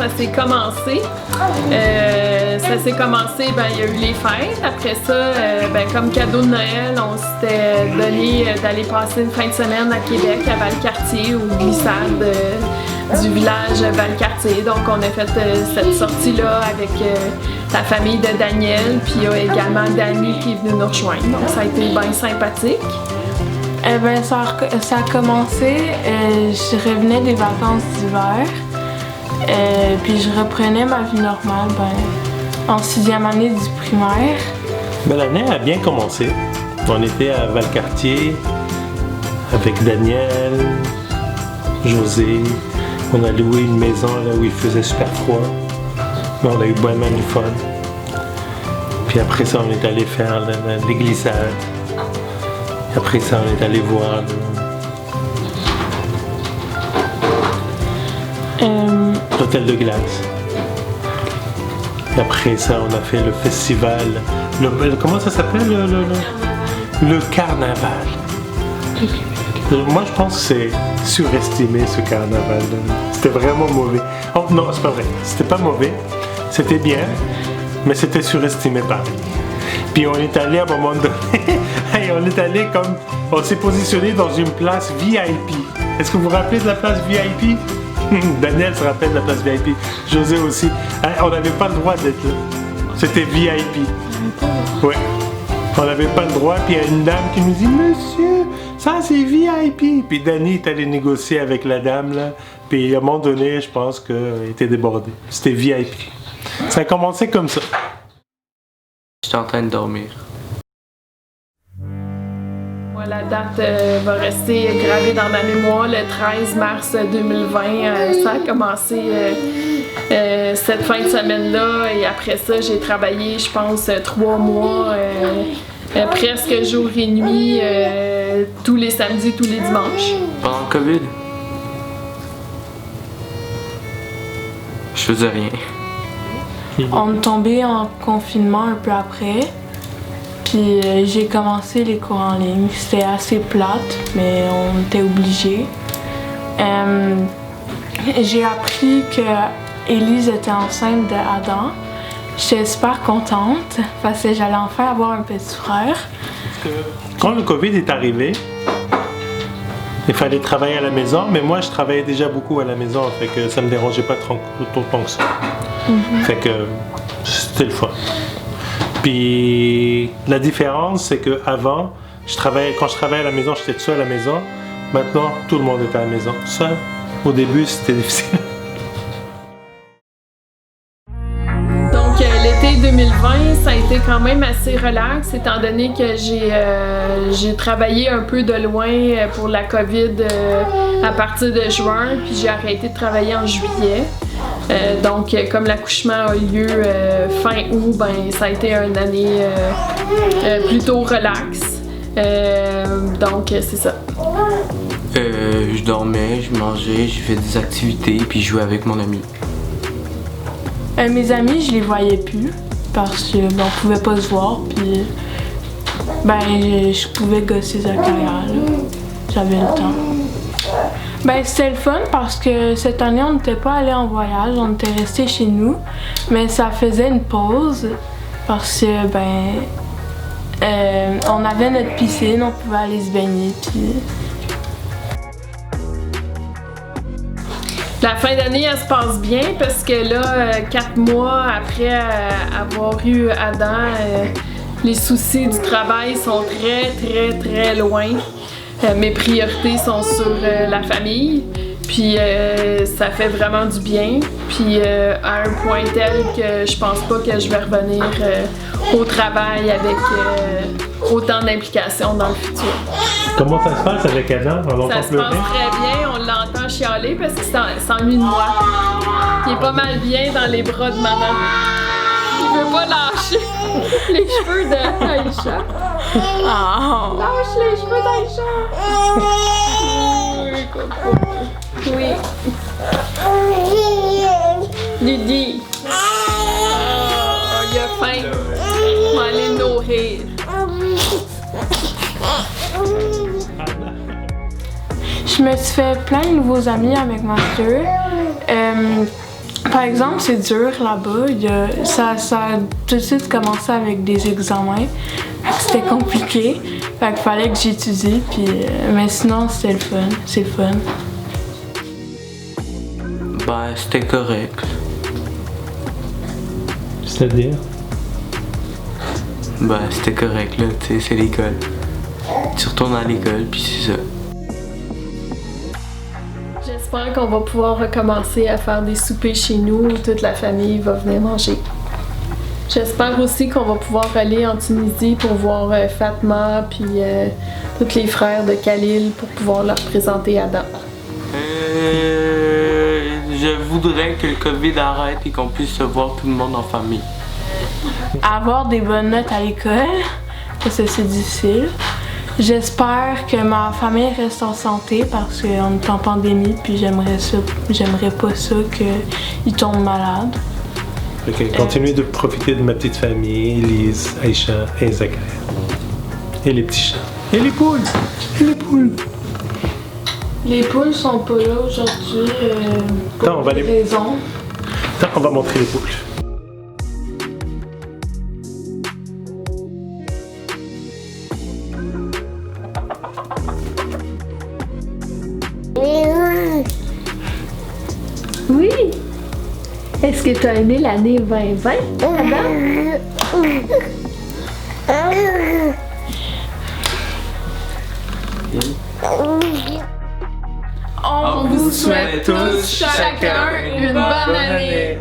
ça s'est commencé? Ça s'est commencé, il y a eu les fêtes. Après ça, comme cadeau de Noël, on s'était donné d'aller passer une fin de semaine à Québec, à Valcartier, aux glissades du village Valcartier. Donc on a fait cette sortie-là avec la famille de Daniel, puis il y a également Dani qui est venu nous rejoindre. Donc ça a été bien sympathique. Ça a commencé, je revenais des vacances d'hiver, puis je reprenais ma vie normale en 6e année du primaire. L'année a bien commencé. On était à Valcartier avec Daniel, José. On a loué une maison là où il faisait super froid. Mais on a eu vraiment du fun. Puis après ça, on est allé faire les glissades. Après ça, on est allé voir l'hôtel de glace. Et après ça, on a fait le festival. Comment ça s'appelle le carnaval. Moi, je pense que c'est surestimé ce carnaval. C'était vraiment mauvais. Oh non, c'est pas vrai. C'était pas mauvais. C'était bien, mais c'était surestimé pareil. Puis on est allé à un moment donné, on s'est positionné dans une place VIP. Est-ce que vous vous rappelez de la place VIP? Daniel se rappelle de la place VIP. José aussi. On n'avait pas le droit d'être là. C'était VIP. Ouais. On n'avait pas le droit. Puis il y a une dame qui nous dit, monsieur, ça c'est VIP. Puis Dani est allé négocier avec la dame là. Puis à un moment donné, je pense qu'elle était débordée. C'était VIP. Ça a commencé comme ça. J'étais en train de dormir. La date va rester gravée dans ma mémoire. Le 13 mars 2020, ça a commencé cette fin de semaine-là. Et après ça, j'ai travaillé, je pense, 3 mois, presque jour et nuit, tous les samedis, tous les dimanches. Pendant le COVID, je faisais rien. On est tombé en confinement un peu après, puis j'ai commencé les cours en ligne. C'était assez plate, mais on était obligés. J'ai appris que Élise était enceinte d'Adam. J'étais super contente parce que j'allais enfin avoir un petit frère. Quand le COVID est arrivé, il fallait travailler à la maison, mais moi je travaillais déjà beaucoup à la maison, fait que ça me dérangeait pas autant que ça. Fait que c'était le fun. Puis la différence, c'est que avant, quand je travaillais à la maison, j'étais tout seul à la maison. Maintenant, tout le monde était à la maison. Ça, au début, c'était difficile. Donc l'été 2020, ça a été quand même assez relax, étant donné que j'ai travaillé un peu de loin pour la COVID à partir de juin, puis j'ai arrêté de travailler en juillet. Donc, comme l'accouchement a lieu fin août, ça a été une année plutôt relax. Donc, c'est ça. Je dormais, je mangeais, j'ai fait des activités, puis je jouais avec mon ami. Mes amis, je les voyais plus parce que on pouvait pas se voir, puis je pouvais gosser Zacharia, j'avais le temps. C'était le fun parce que cette année, on n'était pas allé en voyage, on était resté chez nous, mais ça faisait une pause parce que on avait notre piscine, on pouvait aller se baigner, puis... La fin d'année, elle se passe bien parce que là, 4 mois après avoir eu Adam, les soucis du travail sont très, très, très loin. Mes priorités sont sur la famille, puis ça fait vraiment du bien. Puis à un point tel que je pense pas que je vais revenir au travail avec autant d'implications dans le futur. Comment ça se passe avec Adam? Ça se passe très bien, on l'entend chialer parce qu'il s'ennuie de moi. Il est pas mal bien dans les bras de maman. Il veut pas lâcher les cheveux d'Aïcha. Oh. Lâche les cheveux d'Aïcha. Oui. Didi. Oh, il a faim. On va aller le nourrir. Je me suis fait plein de nouveaux amis avec ma sœur. Par exemple, c'est dur là-bas. Ça a tout de suite commencé avec des examens. C'était compliqué. Fait qu'il fallait que j'étudie. Puis, mais sinon, c'était le fun. C'est le fun. Ben, c'était correct. C'est-à-dire? Ben, c'était correct, là. Tu sais, c'est l'école. Tu retournes à l'école, puis c'est ça. J'espère qu'on va pouvoir recommencer à faire des soupers chez nous où toute la famille va venir manger. J'espère aussi qu'on va pouvoir aller en Tunisie pour voir Fatma puis tous les frères de Khalil pour pouvoir leur présenter Adam. Je voudrais que le COVID arrête et qu'on puisse se voir tout le monde en famille. Avoir des bonnes notes à l'école, parce que c'est difficile. J'espère que ma famille reste en santé parce qu'on est en pandémie puis j'aimerais pas ça qu'ils tombent malades. Ok, continuez de profiter de ma petite famille, Elise, Aïcha et Zakaria. Et les petits chats. Et les poules! Et les poules! Les poules sont pas là aujourd'hui pour Attends, on va des les... raisons. Attends, on va montrer les poules. Oui! Est-ce que tu as aimé l'année 2020, Adam? On vous souhaite tous chacun une bonne année!